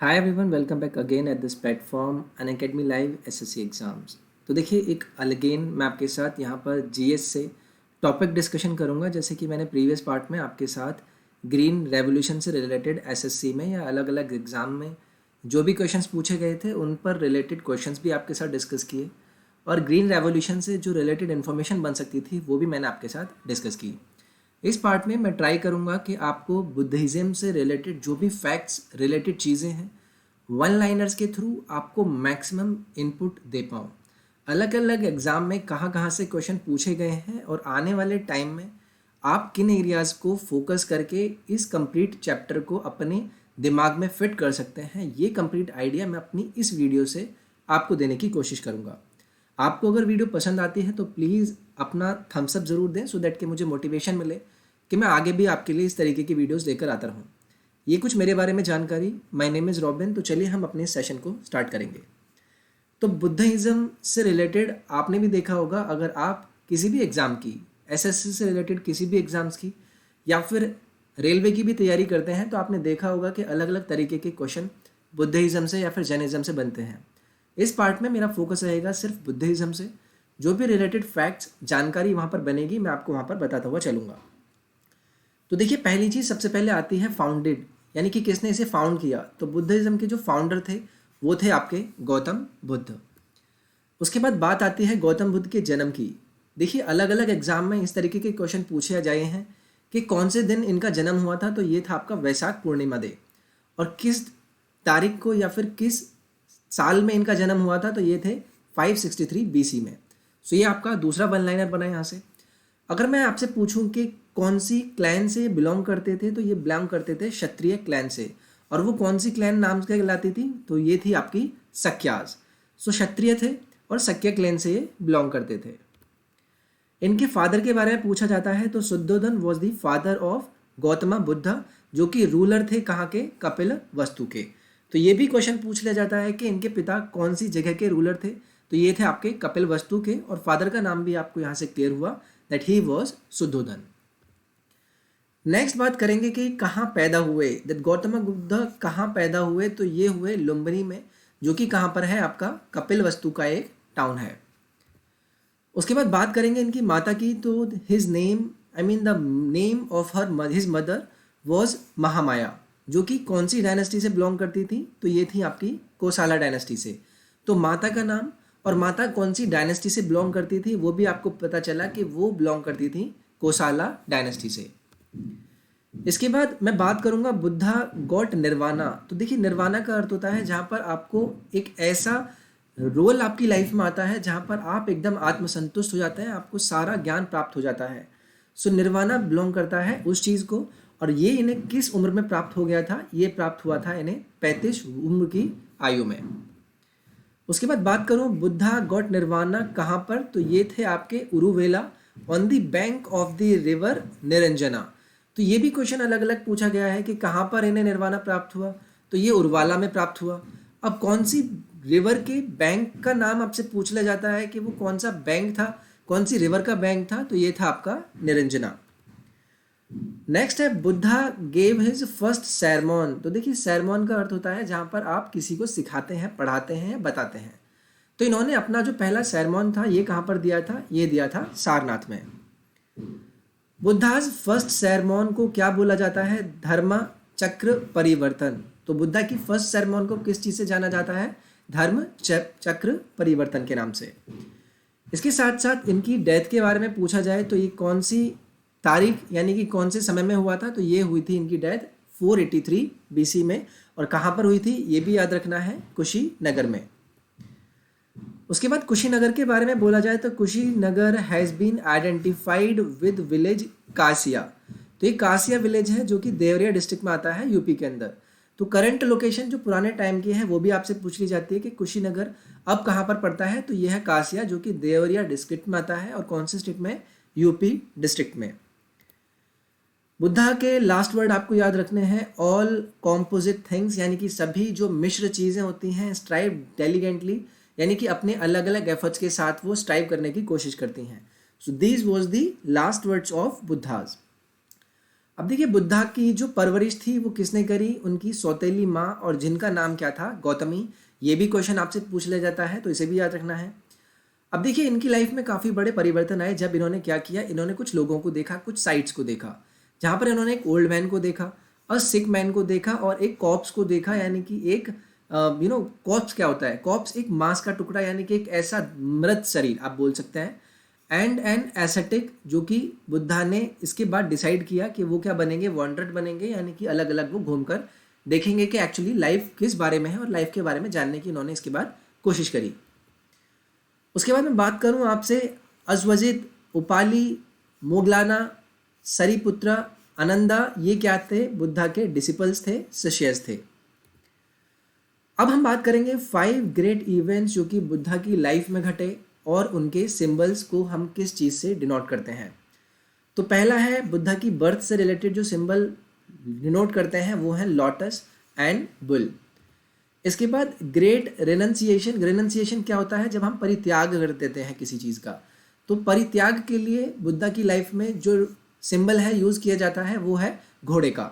Hi everyone, welcome back again at this platform Unacademy live SSC exams. तो देखिए, एक again मैं आपके साथ यहाँ पर जीएस से टॉपिक डिस्कशन करूँगा। जैसे कि मैंने प्रीवियस पार्ट में आपके साथ ग्रीन रेवोल्यूशन से रिलेटेड एसएससी में या अलग अलग एग्ज़ाम में जो भी क्वेश्चंस पूछे गए थे उन पर रिलेटेड क्वेश्चंस भी आपके साथ डिस्कस किए, और ग्रीन रेवोल्यूशन से जो रिलेटेड इन्फॉर्मेशन बन सकती थी वो भी मैंने आपके साथ डिस्कस की। इस पार्ट में मैं ट्राई करूँगा कि आपको बुद्धिज़्म से रिलेटेड जो भी फैक्ट्स रिलेटेड चीज़ें हैं वन लाइनर्स के थ्रू आपको मैक्सिमम इनपुट दे पाऊँ। अलग अलग एग्ज़ाम में कहाँ कहाँ से क्वेश्चन पूछे गए हैं और आने वाले टाइम में आप किन एरियाज़ को फोकस करके इस कंप्लीट चैप्टर को अपने दिमाग में फिट कर सकते हैं, ये कंप्लीट आइडिया मैं अपनी इस वीडियो से आपको देने की कोशिश करूँगा। आपको अगर वीडियो पसंद आती है तो प्लीज़ अपना थम्स अप ज़रूर दें, सो दैट कि मुझे मोटिवेशन मिले कि मैं आगे भी आपके लिए इस तरीके की वीडियोस लेकर आता रहूँ। ये कुछ मेरे बारे में जानकारी। My name is robin. तो चलिए हम अपने सेशन को स्टार्ट करेंगे। तो बुद्धिज़्म से रिलेटेड आपने भी देखा होगा, अगर आप किसी भी एग्ज़ाम की, एसएससी से रिलेटेड किसी भी एग्ज़ाम्स की या फिर रेलवे की भी तैयारी करते हैं, तो आपने देखा होगा कि अलग अलग तरीके के क्वेश्चन बुद्धिज़्म से या फिर जैनिज़्म से बनते हैं। इस पार्ट में मेरा फोकस रहेगा सिर्फ बुद्धिज़्म से। जो भी रिलेटेड फैक्ट्स जानकारी वहाँ पर बनेगी मैं आपको वहाँ पर बताता हुआ चलूँगा। तो देखिए, पहली चीज़ सबसे पहले आती है फाउंडेड, यानी कि किसने इसे फाउंड किया। तो बुद्धिज़्म के जो फाउंडर थे वो थे आपके गौतम बुद्ध। उसके बाद बात आती है गौतम बुद्ध के जन्म की। देखिए, अलग अलग एग्जाम में इस तरीके के क्वेश्चन पूछे जाए हैं कि कौन से दिन इनका जन्म हुआ था, तो ये था आपका वैशाख पूर्णिमा डे। और किस तारीख को या फिर किस साल में इनका जन्म हुआ था, तो ये थे 563 बीसी में। सो ये आपका दूसरा वन लाइनर बना यहाँ से। अगर मैं आपसे पूछूं कि कौन सी क्लैन से बिलोंग करते थे, तो ये बिलोंग करते थे क्षत्रिय क्लैन से। और वो कौन सी क्लैन नाम से कहलाती थी, तो ये थी आपकी सक्यास। सो क्षत्रिय थे और सक्य क्लैन से ये बिलोंग करते थे। इनके फादर के बारे में पूछा जाता है, तो Shuddhodan was the father of Gautam Buddha, जो कि रूलर थे कहाँ के, कपिल वस्तु के। तो ये भी क्वेश्चन पूछ लिया जाता है कि इनके पिता कौन सी जगह के रूलर थे, तो ये थे आपके कपिल वस्तु के। और फादर का नाम भी आपको यहाँ से क्लियर हुआ that he was Shuddhodan. Next बात करेंगे कि कहाँ पैदा हुए, दैट गौतम बुद्ध कहाँ पैदा हुए, तो ये हुए लुम्बिनी में, जो कि कहाँ पर है, आपका कपिल वस्तु का एक टाउन है। उसके बाद बात करेंगे इनकी माता की, तो his name the name of her his mother was Mahamaya, जो कि कौन सी डायनेस्टी से बिलोंग करती थी, तो ये थी आपकी कोसाला डायनेस्टी से। तो माता का नाम और माता कौन सी डायनेस्टी से बिलोंग करती थी वो भी आपको पता चला कि वो बिलोंग करती थी कोसाला डायनेस्टी से। इसके बाद मैं बात करूंगा बुद्धा गॉट निर्वाणा। तो देखिए, निर्वाणा का अर्थ होता है जहाँ पर आपको एक ऐसा रोल आपकी लाइफ में आता है जहाँ पर आप एकदम आत्मसंतुष्ट हो जाते हैं, आपको सारा ज्ञान प्राप्त हो जाता है। सो निर्वाणा बिलोंग करता है उस चीज़ को। और ये इन्हें किस उम्र में प्राप्त हो गया था, ये प्राप्त हुआ था इन्हें 35 उम्र की आयु में। उसके बाद बात करूं बुद्धा गॉट निर्वाणा कहाँ पर, तो ये थे आपके Uruvela on the bank of the river Niranjana. तो ये भी क्वेश्चन अलग अलग पूछा गया है कि कहाँ पर इन्हें निर्वाणा प्राप्त हुआ, तो ये उर्वाला में प्राप्त हुआ। अब कौन सी रिवर के बैंक का नाम आपसे पूछ लिया जाता है कि वो कौन सा बैंक था, कौन सी रिवर का बैंक था, तो ये था आपका निरंजना। नेक्स्ट है Buddha gave his first sermon. तो देखिए, सरमॉन का अर्थ होता है जहाँ पर आप किसी को सिखाते हैं, पढ़ाते हैं या बताते हैं। तो इन्होंने अपना जो पहला सरमॉन था ये कहाँ पर दिया था, ये दिया था सारनाथ में। बुद्धाज फर्स्ट सरमॉन को क्या बोला जाता है, धर्म चक्र परिवर्तन। तो बुद्धा की फर्स्ट सरमॉन को किस चीज़ से जाना जाता है, धर्म चक्र परिवर्तन के नाम से। इसके साथ साथ इनकी डेथ के बारे में पूछा जाए तो ये कौन सी तारीख यानी कि कौन से समय में हुआ था, तो ये हुई थी इनकी डेथ 483 बीसी में। और कहाँ पर हुई थी ये भी याद रखना है, कुशीनगर में। उसके बाद कुशीनगर के बारे में बोला जाए तो Kushinagar has been identified with village Kasia. तो ये कासिया विलेज है जो कि देवरिया डिस्ट्रिक्ट में आता है, यूपी के अंदर। तो करंट लोकेशन जो पुराने टाइम की है वो भी आपसे पूछ ली जाती है कि कुशीनगर अब कहाँ पर पड़ता है, तो यह है कासिया, जो कि देवरिया डिस्ट्रिक्ट में आता है। और कौन से स्टेट में, यूपी डिस्ट्रिक्ट में। बुद्धा के लास्ट वर्ड आपको याद रखने हैं, ऑल कॉम्पोजिट थिंग्स, यानी कि सभी जो मिश्र चीज़ें होती हैं, स्ट्राइव डेलीगेंटली, यानी कि अपने अलग अलग एफर्ट्स के साथ वो स्ट्राइव करने की कोशिश करती हैं। So these was the last words of Buddha's. अब देखिए बुद्धा की जो परवरिश थी वो किसने करी, उनकी सौतेली माँ, और जिनका नाम क्या था, गौतमी। ये भी क्वेश्चन आपसे पूछ लिया जाता है तो इसे भी याद रखना है। अब देखिए इनकी लाइफ में काफ़ी बड़े परिवर्तन आए जब इन्होंने क्या किया, इन्होंने कुछ लोगों को देखा, कुछ साइट्स को देखा, जहाँ पर इन्होंने एक ओल्ड मैन को देखा, और सिक मैन को देखा, और एक कॉप्स को देखा, यानी कि एक कॉप्स क्या होता है, कॉप्स एक मांस का टुकड़ा, यानी कि एक ऐसा मृत शरीर आप बोल सकते हैं, एंड एन एसेटिक, जो कि बुद्धा ने इसके बाद डिसाइड किया कि वो क्या बनेंगे, वॉन्डर्ड बनेंगे, यानी कि अलग अलग वो घूमकर देखेंगे कि एक्चुअली लाइफ किस बारे में है, और लाइफ के बारे में जानने की इन्होंने इसके बाद कोशिश करी। उसके बाद मैं बात करूं आपसे, अजवजित, उपाली, मोगलाना, सरीपुत्र, आनंदा, ये क्या थे, बुद्धा के डिसिपल्स थे, शिष्यस थे। अब हम बात करेंगे 5 ग्रेट इवेंट्स जो कि बुद्धा की लाइफ में घटे, और उनके सिंबल्स को हम किस चीज़ से डिनोट करते हैं। तो पहला है बुद्धा की बर्थ से रिलेटेड जो सिंबल डिनोट करते हैं वो है लोटस एंड बुल। इसके बाद ग्रेट रेनंसिएशन। रेनंसिएशन क्या होता है, जब हम परित्याग कर देते हैं किसी चीज़ का। तो परित्याग के लिए बुद्धा की लाइफ में जो सिंबल है यूज़ किया जाता है वो है घोड़े का।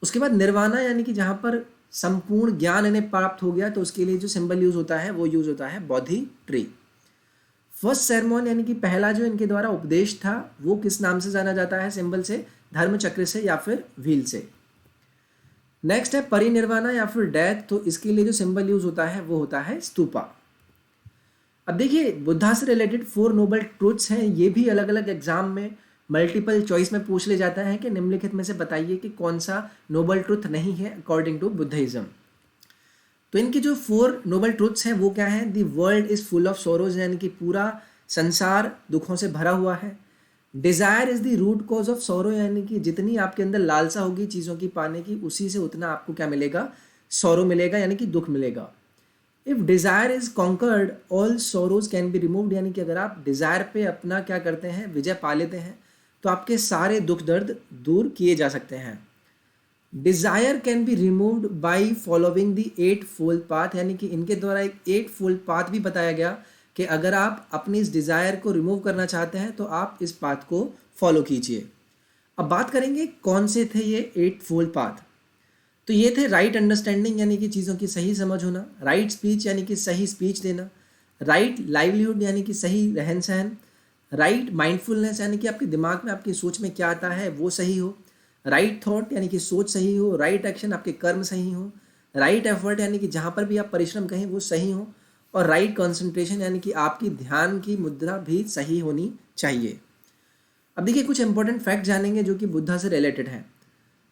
उसके बाद निर्वाणा, यानी कि जहाँ पर संपूर्ण ज्ञान इन्हें प्राप्त हो गया, तो उसके लिए जो सिंबल यूज़ होता है वो यूज़ होता है बोधि ट्री। फर्स्ट सेरेमन, यानी कि पहला जो इनके द्वारा उपदेश था, वो किस नाम से जाना जाता है सिंबल से, धर्म चक्र से या फिर व्हील से। नेक्स्ट है परिनिर्वाणा या फिर डेथ। तो इसके लिए जो सिंबल यूज होता है वो होता है स्तूपा। अब देखिए बुद्धा से रिलेटेड 4 नोबल ट्रूथ्स हैं, ये भी अलग अलग एग्जाम में मल्टीपल चॉइस में पूछ ले जाता है कि निम्नलिखित में से बताइए कि कौन सा नोबल ट्रूथ नहीं है अकॉर्डिंग टू बुद्धिज्म। तो इनके जो 4 नोबल ट्रूथ्स हैं वो क्या है, the world is full of sorrows, यानी कि पूरा संसार दुखों से भरा हुआ है। Desire is the root cause of sorrow, यानी कि जितनी आपके अंदर लालसा होगी चीज़ों की पाने की, उसी से उतना आपको क्या मिलेगा, सोरो मिलेगा, यानी कि दुख मिलेगा। If desire is conquered all sorrows can be removed, यानी कि अगर आप डिज़ायर पे अपना क्या करते हैं, विजय पा लेते हैं, तो आपके सारे दुख दर्द दूर किए जा सकते हैं। Desire can be removed by following the 8 fold path, यानी कि इनके द्वारा एक 8 फोल्ड पाथ भी बताया गया कि अगर आप अपनी इस डिज़ायर को रिमूव करना चाहते हैं तो आप इस पाथ को फॉलो कीजिए। अब बात करेंगे कौन से थे ये 8 फोल्ड पाथ। तो ये थे राइट अंडरस्टैंडिंग, यानी कि चीज़ों की सही समझ होना, राइट स्पीच यानी कि सही स्पीच देना, राइट लाइवलीहुड यानी कि सही रहन सहन, राइट माइंडफुलनेस यानी कि आपके दिमाग में आपकी सोच में क्या आता है वो सही हो, राइट थॉट यानी कि सोच सही हो, राइट एक्शन आपके कर्म सही हो, राइट एफर्ट यानी कि जहाँ पर भी आप परिश्रम करें वो सही हो, और राइट कंसंट्रेशन यानी कि आपकी ध्यान की मुद्रा भी सही होनी चाहिए। अब देखिए कुछ इंपॉर्टेंट फैक्ट जानेंगे जो कि बुद्धा से रिलेटेड है।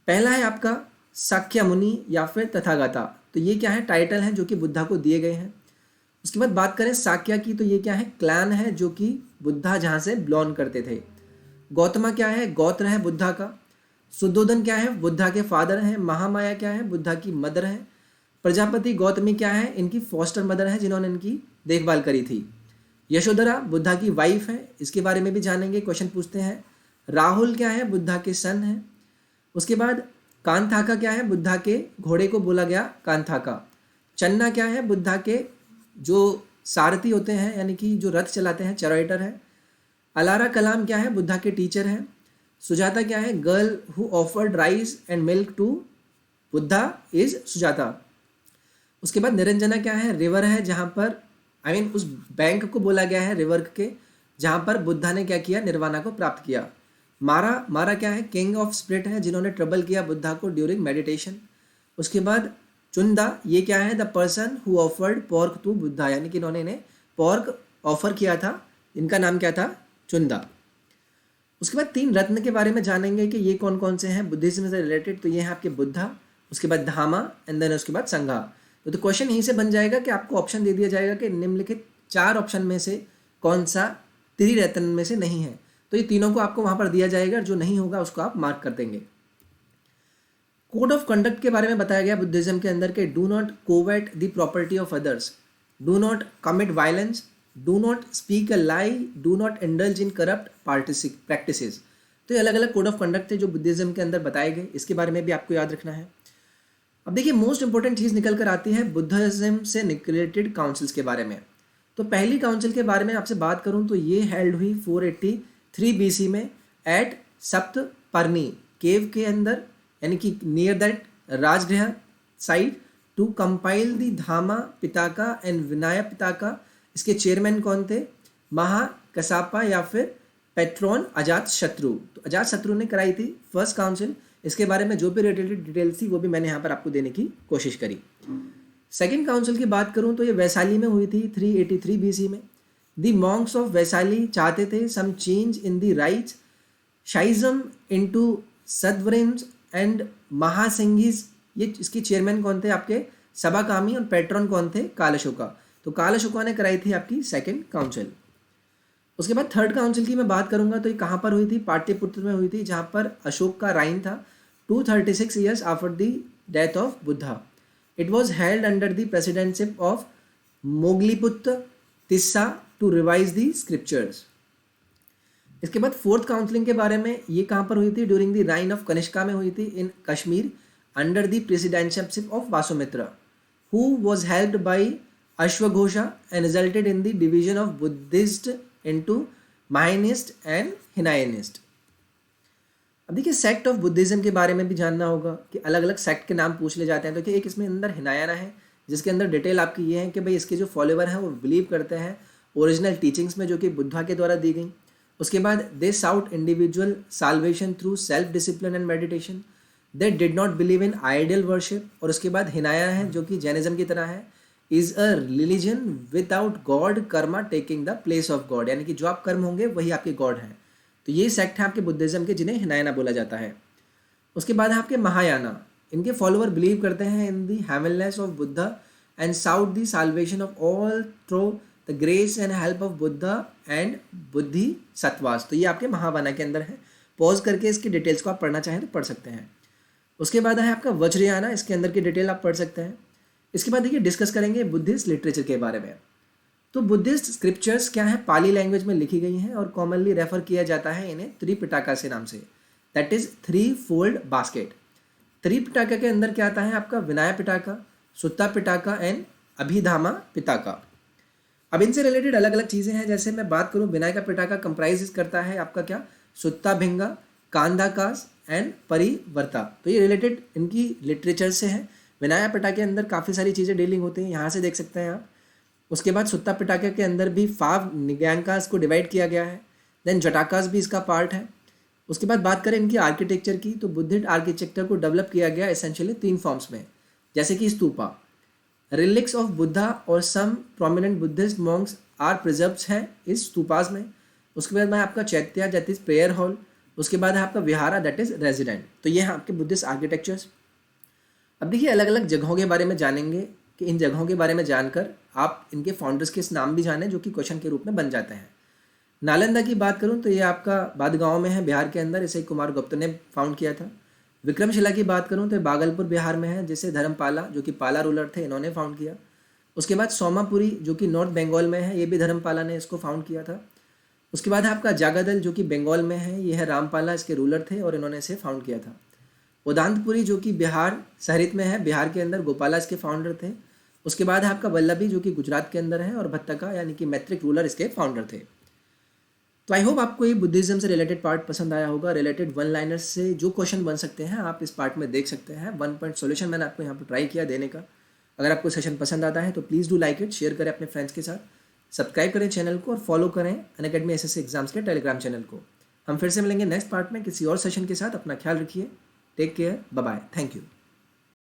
पहला है आपका साक्य मुनि या फिर तथागता। तो ये क्या है, टाइटल हैं जो कि बुद्धा को दिए गए हैं। उसके बाद बात करें साक्या की, तो ये क्या है, क्लैन है जो कि बुद्धा जहाँ से बिलोंग करते थे। गौतमा क्या है, गोत्र है बुद्धा का। शुद्धोधन क्या है, बुद्धा के फादर हैं। महामाया क्या है, बुद्धा की मदर है। प्रजापति गौतमी क्या है, इनकी फॉस्टर मदर है जिन्होंने इनकी देखभाल करी थी। यशोधरा बुद्धा की वाइफ है, इसके बारे में भी जानेंगे, क्वेश्चन पूछते हैं। राहुल क्या है, बुद्धा के सन है। उसके बाद कांथाका क्या है, बुद्धा के घोड़े को बोला गया कांथाका। चन्ना क्या है, बुद्धा के जो सारथी होते हैं यानी कि जो रथ चलाते हैं, चैरिटर है। अलारा कलाम क्या है, बुद्धा के टीचर हैं। सुजाता क्या है, girl who offered rice and milk to Buddha is Sujata. उसके बाद निरंजना क्या है, रिवर है जहाँ पर उस बैंक को बोला गया है रिवर के, जहाँ पर बुद्धा ने क्या किया, निर्वाणा को प्राप्त किया। मारा क्या है, किंग ऑफ स्पिरिट है जिन्होंने ट्रबल किया बुद्धा को ड्यूरिंग मेडिटेशन। उसके बाद चुंदा, ये क्या है, the person who offered pork to Buddha, यानी कि इन्होंने इन्हें पॉर्क ऑफर किया था, इनका नाम क्या था, चुंदा। उसके बाद 3 रत्न के बारे में जानेंगे कि ये कौन कौन से हैं बुद्धिज्म से रिलेटेड। तो ये हैं आपके बुद्धा, उसके बाद धामा एंड देन उसके बाद संघा। तो क्वेश्चन यहीं से बन जाएगा कि आपको ऑप्शन दे दिया जाएगा कि निम्नलिखित 4 ऑप्शन में से कौन सा त्रिरत्न में से नहीं है। तो ये तीनों को आपको वहाँ पर दिया जाएगा, जो नहीं होगा उसको आप मार्क कर देंगे। कोड ऑफ कंडक्ट के बारे में बताया गया बुद्धिज्म के अंदर के do not covet the property of others, do not commit violence, do not speak a lie, do not indulge in corrupt practices. तो ये अलग अलग कोड ऑफ कंडक्ट थे जो बुद्धिज्म के अंदर बताए गए, इसके बारे में भी आपको याद रखना है। अब देखिए मोस्ट इंपॉर्टेंट चीज़ निकल कर आती है बुद्धिज्म से रिलेटेड काउंसिल्स के बारे में। तो पहली काउंसिल के बारे में आपसे बात करूं तो ये हेल्ड हुई 483 BC में एट सप्तपर्णी। केव के अंदर यानी कि near that Rajgriha side to compile the Dhamma Pitaka and Vinaya पिताका। इसके चेयरमैन कौन थे? महा कसापा या फिर पेट्रोन अजात शत्रु। तो अजात शत्रु ने कराई थी फर्स्ट काउंसिल। इसके बारे में जो भी रिलेटेड डिटेल्स थी वो भी मैंने यहाँ पर आपको देने की कोशिश करी। सेकेंड काउंसिल की बात करूँ तो ये वैशाली में हुई थी 383 BC में। द मॉन्क्स ऑफ वैशाली चाहते थे some change in the rights schism into Sthaviras and Mahasanghikas. ये इसके चेयरमैन कौन थे? आपके सभाकामी। और पैट्रन कौन थे? कालशोका। तो कालशोका ने कराई थी आपकी सेकेंड काउंसिल। उसके बाद थर्ड काउंसिल की मैं बात करूंगा तो ये कहाँ पर हुई थी? पाटलिपुत्र में हुई थी, जहाँ पर अशोक का राइन था 236 years after the death of Buddha. It was held under the presidentship of Moggaliputta Tissa to revise the scriptures. इसके बाद फोर्थ काउंसिलिंग के बारे में, ये कहाँ पर हुई थी? During the reign of Kanishka में हुई थी in Kashmir under the presidentship of Vasumitra, who was helped by अश्वघोषा and resulted in the division of Buddhist into Mahayanists and Hinayanists. अब देखिए सेक्ट ऑफ बुद्धिज्म के बारे में भी जानना होगा कि अलग अलग सेक्ट के नाम पूछ ले जाते हैं। तो कि एक इसमें अंदर हिनायाना है, जिसके अंदर डिटेल आपकी ये है कि भाई इसके जो फॉलोवर हैं वो बिलीव करते हैं ओरिजिनल टीचिंग्स में जो कि बुद्धा के द्वारा दी गई। उसके बाद they sought individual salvation through self discipline and meditation. They did not believe in idol worship. और उसके बाद हिनायाना है जो कि जैनिज्म की तरह है, is a religion without God Karma taking the place of God, यानी कि जो आप कर्म होंगे वही आपके गॉड हैं। तो ये सेक्ट है आपके बुद्धिज्म के, जिन्हें हिनायाना बोला जाता है। उसके बाद है आपके महायाना। इनके फॉलोअर बिलीव करते हैं in the heavenliness of Buddha and sought the salvation of all through the grace and help of Buddha and Bodhisattvas. तो ये आपके महायाना के अंदर है। पॉज करके इसकी डिटेल्स को आप पढ़ना चाहें तो पढ़ सकते हैं। उसके बाद है आपका वज्रयाना। इसके अंदर की डिटेल आप पढ़ सकते हैं। इसके बाद देखिए डिस्कस करेंगे बुद्धिस्ट लिटरेचर के बारे में। तो बुद्धिस्ट स्क्रिप्चर्स क्या है? पाली लैंग्वेज में लिखी गई हैं और कॉमनली रेफर किया जाता है इन्हें त्रिपिटका से नाम से, that is 3 fold basket. Tripitaka के अंदर क्या आता है? आपका विनय पिटका, सुत्ता पिटका एंड अभिधामा पिटका। अब इनसे रिलेटेड अलग अलग चीज़ें हैं। जैसे मैं बात करूँ, विनय का पिटका कंप्राइज करता है आपका क्या? सुत्ता भिंगा, कांधाकास एंड परिवर्ता। तो ये रिलेटेड इनकी लिटरेचर से है। विनय पिटका के अंदर काफ़ी सारी चीज़ें डीलिंग होती हैं, यहाँ से देख सकते हैं आप। उसके बाद सुत्ता पिटका के अंदर भी 5 निग्यांकास को डिवाइड किया गया है। देन जटाकास भी इसका पार्ट है। उसके बाद बात करें इनकी आर्किटेक्चर की, तो बुद्धिस्ट आर्किटेक्चर को डेवलप किया गया एसेंशियली 3 फॉर्म्स में, जैसे कि स्तूपा, रिलिक्स ऑफ बुद्धा और some prominent Buddhist monks are preserves हैं इस स्तूपास में। उसके बाद में आपका chaitya that is prayer hall. उसके बाद है आपका विहारा दैट इज रेजिडेंट। तो ये हैं आपके बुद्धिस्ट आर्किटेक्चर्स। अब देखिए अलग अलग जगहों के बारे में जानेंगे कि इन जगहों के बारे में जानकर आप इनके फाउंडर्स के नाम भी जानें जो कि क्वेश्चन के रूप में बन जाते हैं। नालंदा की बात करूं तो ये आपका बादगांव में है, बिहार के अंदर। इसे कुमार गुप्त ने फाउंड किया था। विक्रमशिला की बात करूं तो भागलपुर बिहार में है, जिसे धर्मपाला जो कि पाला रूलर थे इन्होंने फाउंड किया। उसके बाद सोमापुरी जो कि नॉर्थ बंगाल में है, ये भी धर्मपाला ने इसको फाउंड किया था। उसके बाद है आपका जागादल जो कि बंगाल में है, ये है रामपाला इसके रूलर थे और इन्होंने इसे फाउंड किया था। उदांतपुरी जो कि बिहार शहरित में है, बिहार के अंदर गोपाला इसके फाउंडर थे। उसके बाद है आपका वल्लभी जो कि गुजरात के अंदर है और भत्तका यानी कि मैत्रिक रूलर इसके फाउंडर थे। तो आई होप आपको ये बुद्धिज्म से रिलेटेड पार्ट पसंद आया होगा। रिलेटेड वन लाइनर्स से जो क्वेश्चन बन सकते हैं आप इस पार्ट में देख सकते हैं। 1 पॉइंट सॉल्यूशन मैंने आपको यहाँ पर ट्राई किया देने का। अगर आपको सेशन पसंद आता है तो please do like it, share करें अपने फ्रेंड्स के साथ, सब्सक्राइब करें चैनल को और फॉलो करें अनअकैडमी एसएससी एग्जाम्स के टेलीग्राम चैनल को। हम फिर से मिलेंगे नेक्स्ट पार्ट में किसी और सेशन के साथ। अपना ख्याल रखिए, take care, bye bye, thank you.